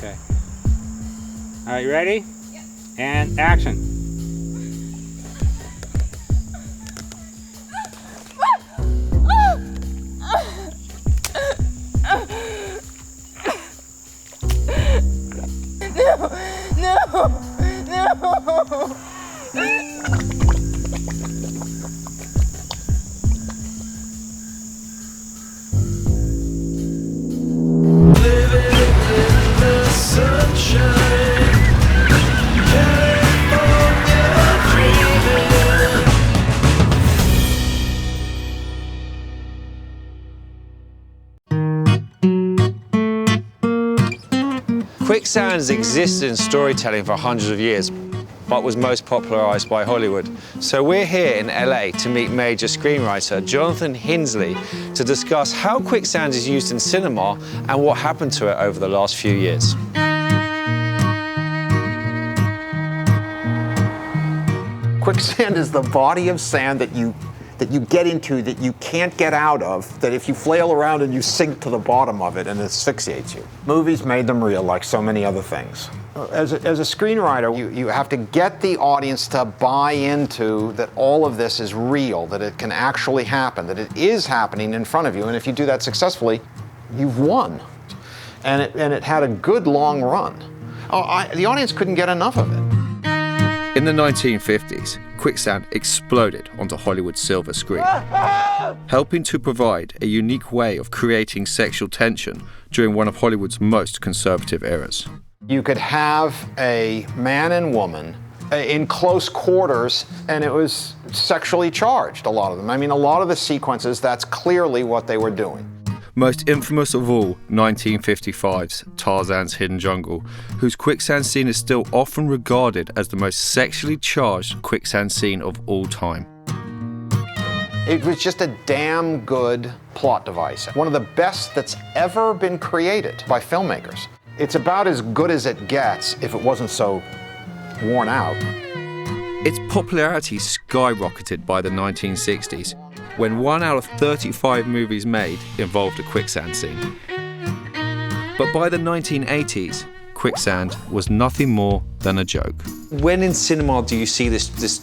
Okay. All right, you ready? Yep. And action. No. Quicksand's existed in storytelling for hundreds of years, but was most popularized by Hollywood. So we're here in LA to meet major screenwriter Jonathan Hinsley to discuss how quicksand is used in cinema and what happened to it over the last few years. Quicksand is the body of sand that you get into that you can't get out of, that if you flail around and you sink to the bottom of it and it asphyxiates you. Movies made them real, like so many other things. As a screenwriter, you have to get the audience to buy into that all of this is real, that it can actually happen, that it is happening in front of you, and if you do that successfully, you've won. And it had a good long run. The audience couldn't get enough of it. In the 1950s, Quicksand exploded onto Hollywood's silver screen, helping to provide a unique way of creating sexual tension during one of Hollywood's most conservative eras. You could have a man and woman in close quarters, and it was sexually charged, a lot of them. I mean, a lot of the sequences, that's clearly what they were doing. Most infamous of all, 1955's Tarzan's Hidden Jungle, whose quicksand scene is still often regarded as the most sexually charged quicksand scene of all time. It was just a damn good plot device. One of the best that's ever been created by filmmakers. It's about as good as it gets if it wasn't so worn out. Its popularity skyrocketed by the 1960s, when 1 out of 35 movies made involved a quicksand scene. But by the 1980s, quicksand was nothing more than a joke. When in cinema do you see this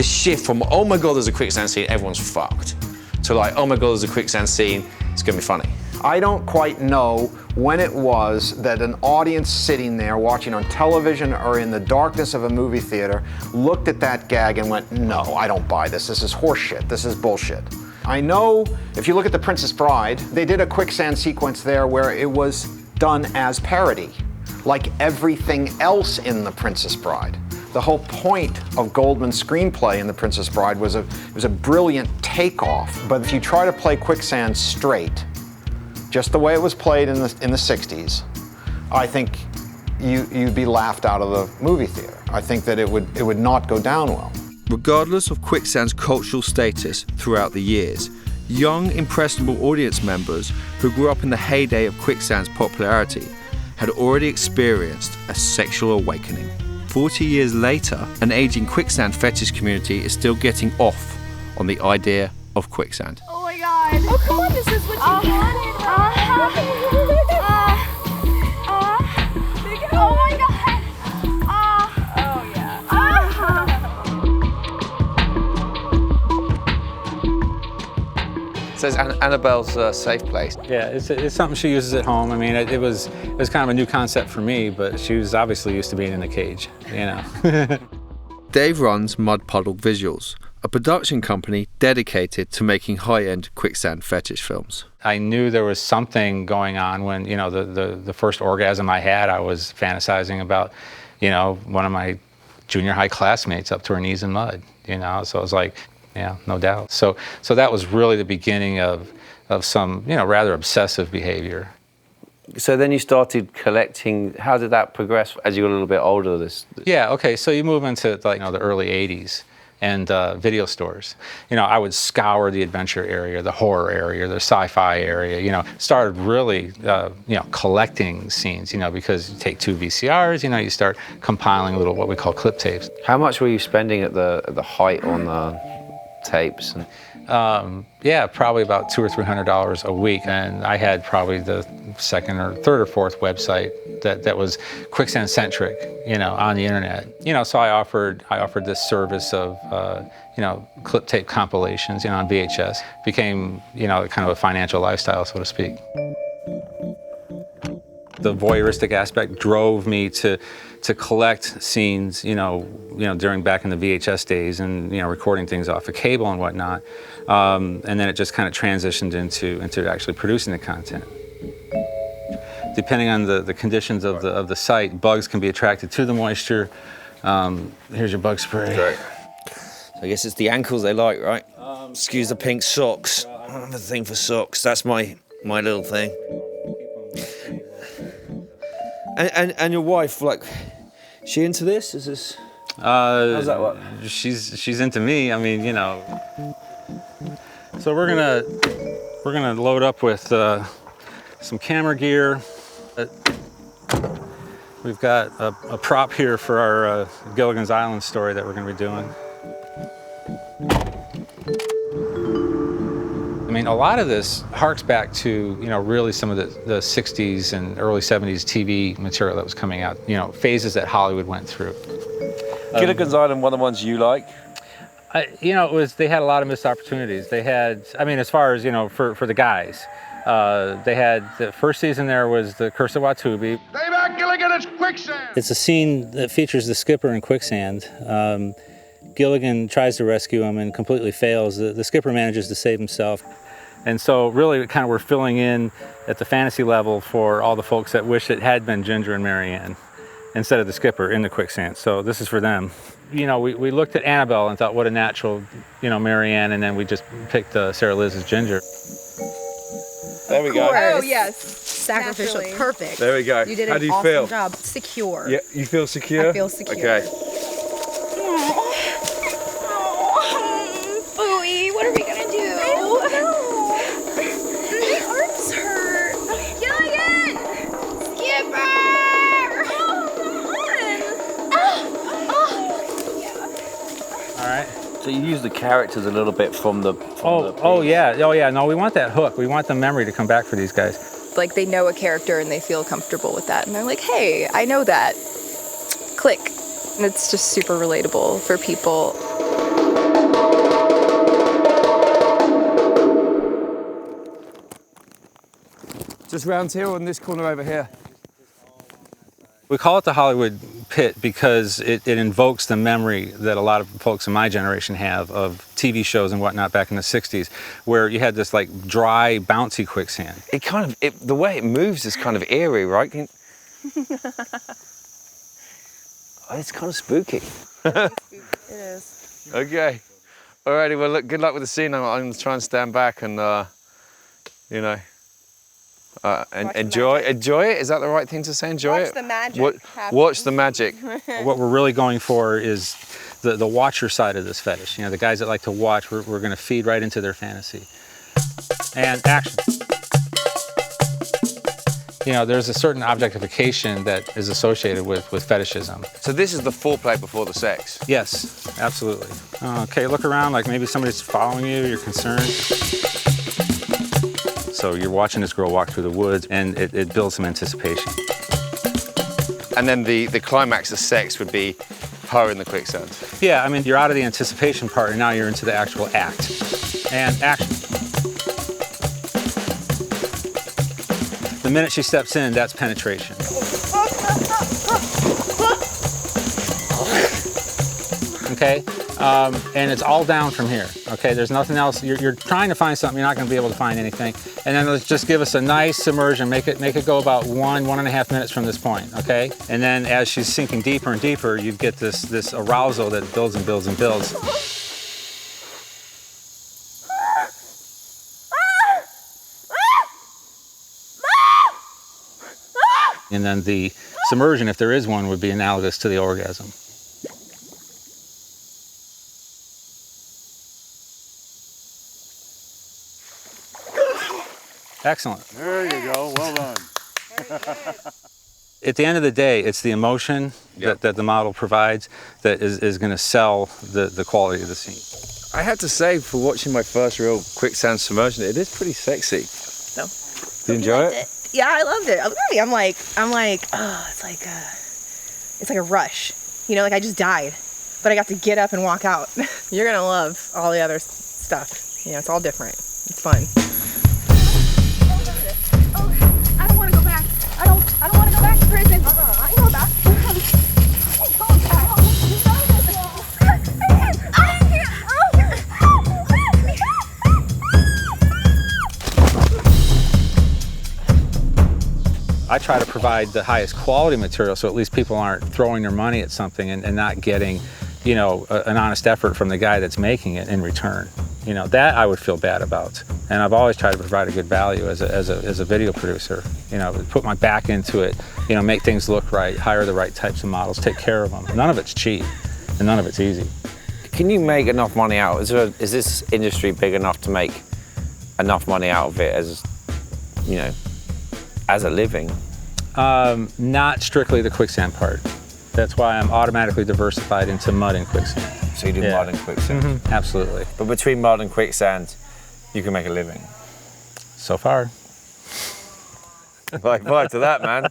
shift from, oh my God, there's a quicksand scene, everyone's fucked, to like, oh my God, there's a quicksand scene, it's gonna be funny? I don't quite know when it was that an audience sitting there watching on television or in the darkness of a movie theater looked at that gag and went, no, I don't buy this. This is horseshit. This is bullshit. I know if you look at The Princess Bride, they did a quicksand sequence there where it was done as parody, like everything else in The Princess Bride. The whole point of Goldman's screenplay in The Princess Bride was a brilliant takeoff. But if you try to play quicksand straight, just the way it was played in the 60s, I think you'd be laughed out of the movie theater. I think that it would not go down well. Regardless of quicksand's cultural status throughout the years, young, impressionable audience members who grew up in the heyday of quicksand's popularity had already experienced a sexual awakening. 40 years later, an aging quicksand fetish community is still getting off on the idea of quicksand. Oh my God. Oh, come on, this is what you wanted. Oh my God. Oh yeah. It says Annabelle's safe place. Yeah, it's something she uses at home. I mean, it was kind of a new concept for me, but she was obviously used to being in the cage, you know. Dave runs Mud Puddle Visuals, a production company dedicated to making high-end quicksand fetish films. I knew there was something going on when, you know, the first orgasm I had, I was fantasizing about, you know, one of my junior high classmates up to her knees in mud, you know, so I was like, yeah, no doubt. So that was really the beginning of some, you know, rather obsessive behavior. So then you started collecting. How did that progress as you got a little bit older? Yeah, okay, so you move into like, you know, the early 80s. And video stores. You know, I would scour the adventure area, the horror area, the sci-fi area, you know, started really, you know, collecting scenes, you know, because you take 2 VCRs, you know, you start compiling little, what we call clip tapes. How much were you spending at the height on the tapes? Yeah, probably about $200 or $300 a week, and I had probably the second or third or fourth website that was Quicksand centric, on the internet. So I offered this service of clip tape compilations, on VHS. Became kind of a financial lifestyle, so to speak. The voyeuristic aspect drove me to collect scenes, during back in the VHS days, and recording things off of cable and whatnot. And then it just kind of transitioned into actually producing the content. Depending on the conditions of the site, bugs can be attracted to the moisture. Here's your bug spray. Great. So I guess it's the ankles they like, right? Excuse the pink socks. I have a thing for socks. That's my little thing. And your wife, like, she into this? Is this? How's that work? She's into me. I mean, So we're gonna load up with some camera gear. We've got a prop here for our Gilligan's Island story that we're gonna be doing. I mean, a lot of this harks back to, really some of the 60s and early 70s TV material that was coming out, phases that Hollywood went through. Gilligan's Island, one of the ones you like? They had a lot of missed opportunities. They had, as far as, for the guys, they had, the first season there was The Curse of Watubi. Stay back, Gilligan, it's quicksand! It's a scene that features the skipper in quicksand. Gilligan tries to rescue him and completely fails. The skipper manages to save himself. And so really kind of we're filling in at the fantasy level for all the folks that wish it had been Ginger and Marianne instead of the skipper in the quicksand. So this is for them. We looked at Annabelle and thought what a natural, Marianne, and then we just picked Sarah Liz as Ginger. There we go. Oh, yes. Sacrificial. Naturally. Perfect. There we go. You did How an do you awesome feel? job. Secure. Yeah, you feel secure? I feel secure. Okay. Booey, what are we gonna do? I don't know. My arms hurt. Gilligan! Skipper! All right. So you use the characters a little bit from the... Oh yeah. No, we want that hook. We want the memory to come back for these guys. Like they know a character and they feel comfortable with that. And they're like, hey, I know that. Click. And it's just super relatable for people. Just round here or in this corner over here? We call it the Hollywood pit because it invokes the memory that a lot of folks in my generation have of TV shows and whatnot back in the 60s, where you had this like dry, bouncy quicksand. It kind of, the way it moves is kind of eerie, right? It's kind of spooky. It is. Okay. Alrighty, well, look, good luck with the scene. I'm going to try and stand back and, and enjoy it. Is that the right thing to say? Enjoy it? Watch the magic happen. Watch the magic. What we're really going for is the watcher side of this fetish. The guys that like to watch, we're going to feed right into their fantasy. And action. There's a certain objectification that is associated with fetishism. So this is the foreplay before the sex? Yes, absolutely. Okay, look around like maybe somebody's following you, you're concerned. So you're watching this girl walk through the woods, and it builds some anticipation. And then the climax of sex would be her in the quicksand. Yeah, you're out of the anticipation part, and now you're into the actual act. And action. The minute she steps in, that's penetration. Okay? And it's all down from here, okay? There's nothing else. You're trying to find something, you're not going to be able to find anything. And then let's just give us a nice submersion, make it go about 1.5 minutes from this point, okay? And then as she's sinking deeper and deeper, you get this arousal that builds and builds and builds. And then the submersion, if there is one, would be analogous to the orgasm. Excellent. There you go, well done. At the end of the day, it's the emotion that the model provides that is going to sell the quality of the scene. I have to say, for watching my first real quicksand submersion, it is pretty sexy. So, Do you enjoy it? Yeah, I loved it. I'm like, oh, it's like a rush. You know, like I just died, but I got to get up and walk out. You're gonna love all the other stuff. You know, it's all different. It's fun. Oh, I don't want to go back. I don't want to go back to prison. I can go back. I try to provide the highest quality material so at least people aren't throwing their money at something and not getting, you know, an honest effort from the guy that's making it in return. You know, that I would feel bad about. And I've always tried to provide a good value as a video producer. You know, put my back into it, you know, make things look right, hire the right types of models, take care of them. None of it's cheap and none of it's easy. Can you make enough money out? Is this industry big enough to make enough money out of it as, you know, as a living? Not strictly the quicksand part. That's why I'm automatically diversified into mud and quicksand. So you do mud and quicksand? Mm-hmm. Absolutely. But between mud and quicksand, you can make a living? So far. Bye to that, man.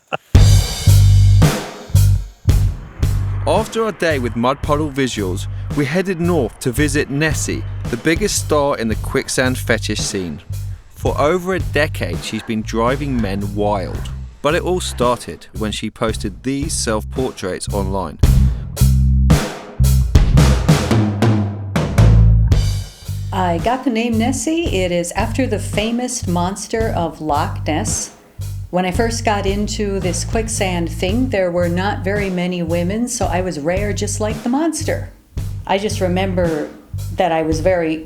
After our day with mud puddle visuals, we headed north to visit Nessie, the biggest star in the quicksand fetish scene. For over a decade, she's been driving men wild. But it all started when she posted these self-portraits online. I got the name Nessie. It is after the famous monster of Loch Ness. When I first got into this quicksand thing, there were not very many women, so I was rare just like the monster. I just remember that I was very,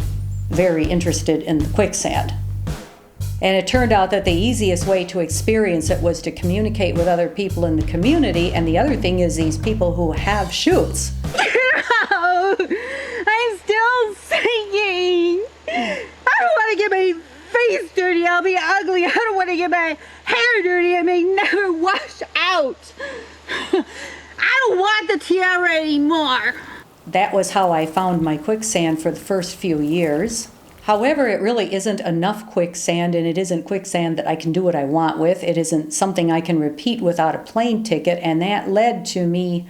very interested in the quicksand. And it turned out that the easiest way to experience it was to communicate with other people in the community. And the other thing is these people who have chutes. I'm still singing. I don't want to get my face dirty. I'll be ugly. I don't want to get my hair dirty. I may never wash out. I don't want the tiara anymore. That was how I found my quicksand for the first few years. However, it really isn't enough quicksand, and it isn't quicksand that I can do what I want with. It isn't something I can repeat without a plane ticket, and that led to me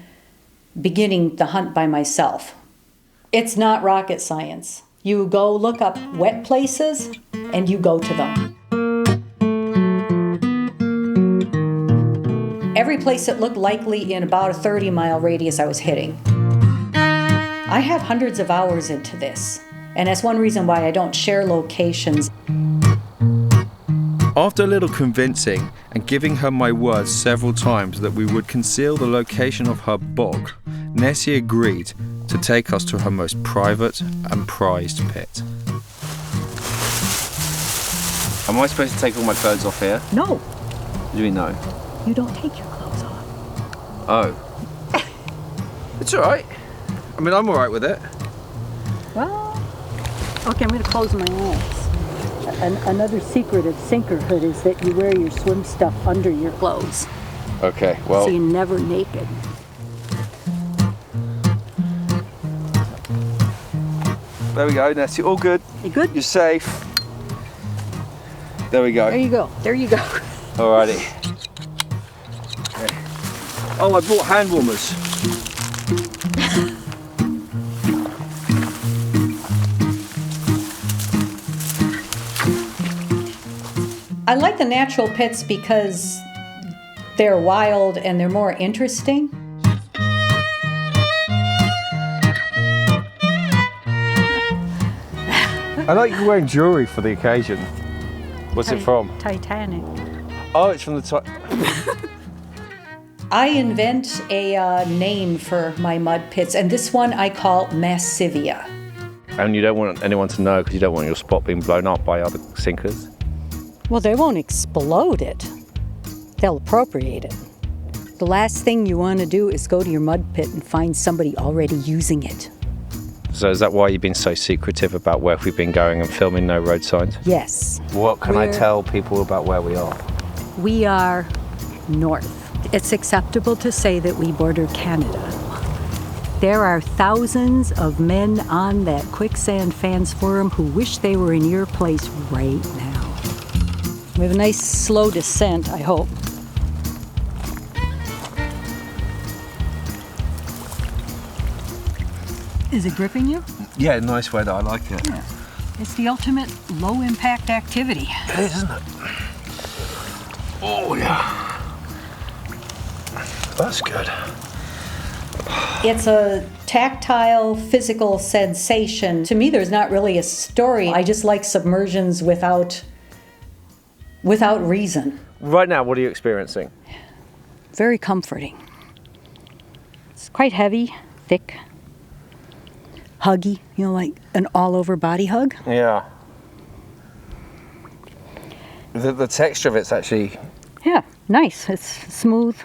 beginning the hunt by myself. It's not rocket science. You go look up wet places, and you go to them. Every place that looked likely in about a 30-mile radius I was hitting. I have hundreds of hours into this. And that's one reason why I don't share locations. After a little convincing and giving her my word several times that we would conceal the location of her bog, Nessie agreed to take us to her most private and prized pit. Am I supposed to take all my clothes off here? No, What do you mean no? you don't take your clothes off. Oh. It's all right. I mean, I'm all right with it. Well, okay, I'm going to close my eyes. Another secret of sinkerhood is that you wear your swim stuff under your clothes. Okay, well. So you're never naked. There we go, Nessie. All good. You good? You're safe. There we go. There you go. There you go. Alrighty. Oh, I brought hand warmers. I like the natural pits because they're wild and they're more interesting. I like you wearing jewellery for the occasion. What's it from? Titanic. Oh, it's from the I invent a name for my mud pits, and this one I call Massivia. And you don't want anyone to know because you don't want your spot being blown up by other sinkers? Well, they won't explode it. They'll appropriate it. The last thing you want to do is go to your mud pit and find somebody already using it. So is that why you've been so secretive about where we've been going and filming no road signs? Yes. What can I We're- tell people about where we are? We are north. It's acceptable to say that we border Canada. There are thousands of men on that Quicksand fans forum who wish they were in your place right now. We have a nice slow descent, I hope. Is it gripping you? Yeah, nice way that I like it. Yeah. It's the ultimate low-impact activity. It is, isn't it? Oh, yeah. That's good. It's a tactile, physical sensation. To me, there's not really a story. I just like submersions without reason. Right now, what are you experiencing? Very comforting. It's quite heavy, thick, huggy, you know, like an all-over body hug. Yeah. The texture of it's actually... Yeah, nice. It's smooth.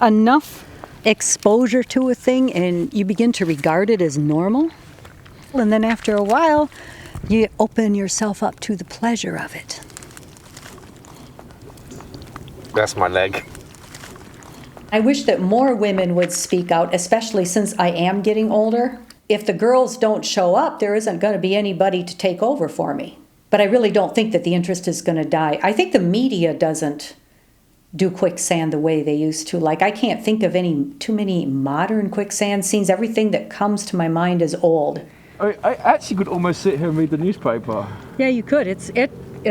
Enough exposure to a thing and you begin to regard it as normal. And then after a while, you open yourself up to the pleasure of it. That's my leg. I wish that more women would speak out, especially since I am getting older. If the girls don't show up, there isn't going to be anybody to take over for me. But I really don't think that the interest is going to die. I think the media doesn't do quicksand the way they used to. Like, I can't think of too many modern quicksand scenes. Everything that comes to my mind is old. I actually could almost sit here and read the newspaper. Yeah, you could. It's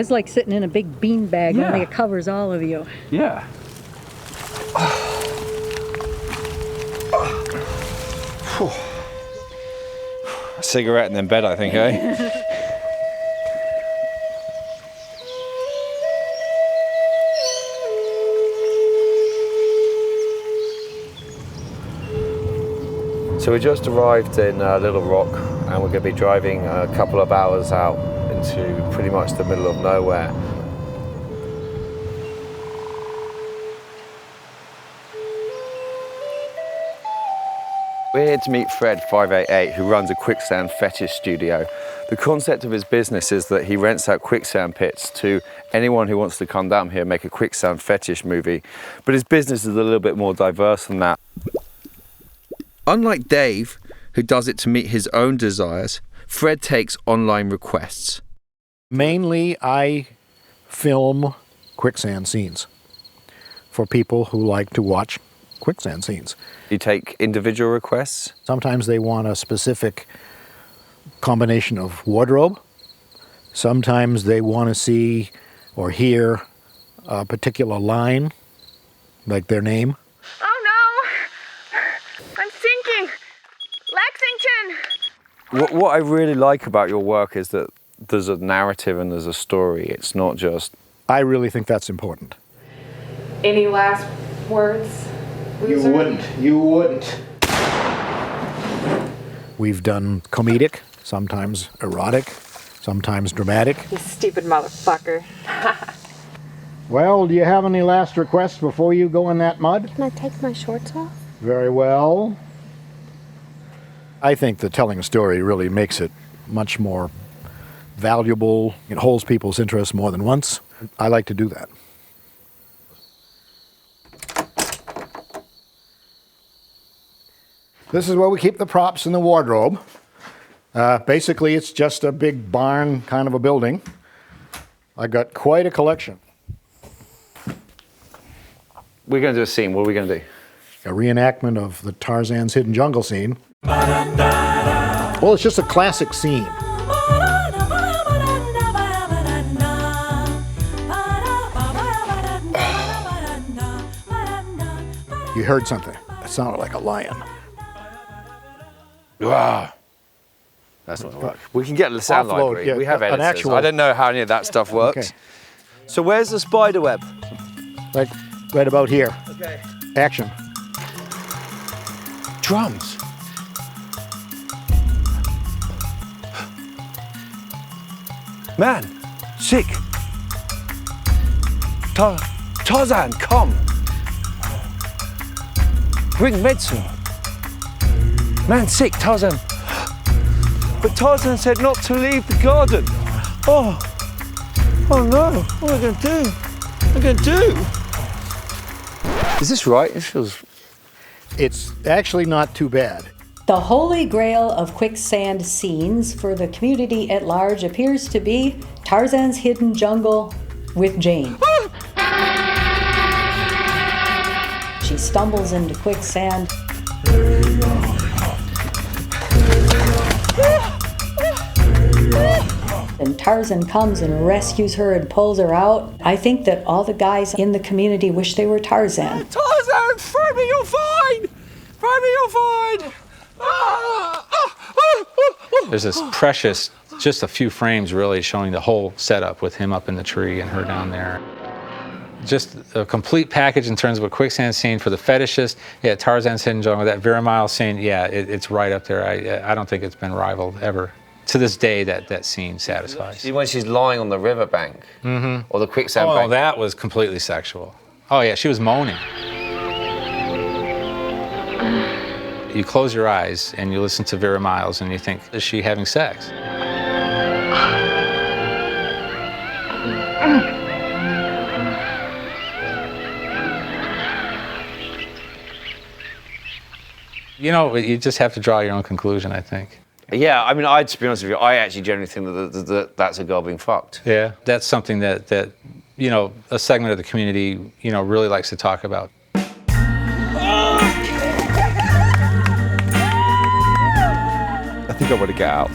like sitting in a big bean bag, Yeah. only it covers all of you. Yeah. A cigarette and then bed, I think, eh? So we just arrived in Little Rock and we're going to be driving a couple of hours out into pretty much the middle of nowhere. We're here to meet Fred 588, who runs a Quicksand Fetish studio. The concept of his business is that he rents out quicksand pits to anyone who wants to come down here and make a quicksand fetish movie. But his business is a little bit more diverse than that. Unlike Dave, who does it to meet his own desires, Fred takes online requests. Mainly, I film quicksand scenes for people who like to watch quicksand scenes. You take individual requests? Sometimes they want a specific combination of wardrobe. Sometimes they want to see or hear a particular line, like their name. Oh no! I'm sinking! Lexington! What I really like about your work is that there's a narrative and there's a story. It's not just... I really think that's important. Any last words? You wouldn't. We've done comedic, sometimes erotic, sometimes dramatic. You stupid motherfucker. Well, do you have any last requests before you go in that mud? Can I take my shorts off? Very well. I think that telling a story really makes it much more valuable. It holds people's interest more than once. I like to do that. This is where we keep the props in the wardrobe. Basically, it's just a big barn kind of a building. I got quite a collection. We're going to do a scene. What are we going to do? A reenactment of the Tarzan's Hidden Jungle scene. Well, it's just a classic scene. You heard something. It sounded like a lion. Wow. That's not work. We can get the sound Offload, library. yeah, We have an editors. actual- I don't know how any of that stuff works. Okay. So where's the spider web? Like right about here. Okay. Action. Drums. Man, sick. Tarzan, come. Bring medicine. Man, sick, Tarzan. But Tarzan said not to leave the garden. Oh no, what am I going to do? What am I going to do? Is this right? It feels It's actually not too bad. The holy grail of quicksand scenes for the community at large appears to be Tarzan's Hidden Jungle with Jane. She stumbles into quicksand. And Tarzan comes and rescues her and pulls her out. I think that all the guys in the community wish they were Tarzan. Tarzan, throw me, you're fine! Throw me, you're fine! There's this precious, just a few frames really showing the whole setup with him up in the tree and her down there. Just a complete package in terms of a quicksand scene for the fetishist. Yeah, Tarzan's Hidden Jungle, that Vera Miles scene, yeah, it's right up there. I don't think it's been rivaled ever. To this day, that scene satisfies. See when she's lying on the riverbank or the quicksand bank. Oh, that was completely sexual. Oh yeah, she was moaning. You close your eyes and you listen to Vera Miles and you think, is she having sex? You know, you just have to draw your own conclusion, I think. Yeah, I mean, to be honest with you, I actually generally think that that's a girl being fucked. Yeah, that's something that you know, a segment of the community, you know, really likes to talk about. I think I want to get out.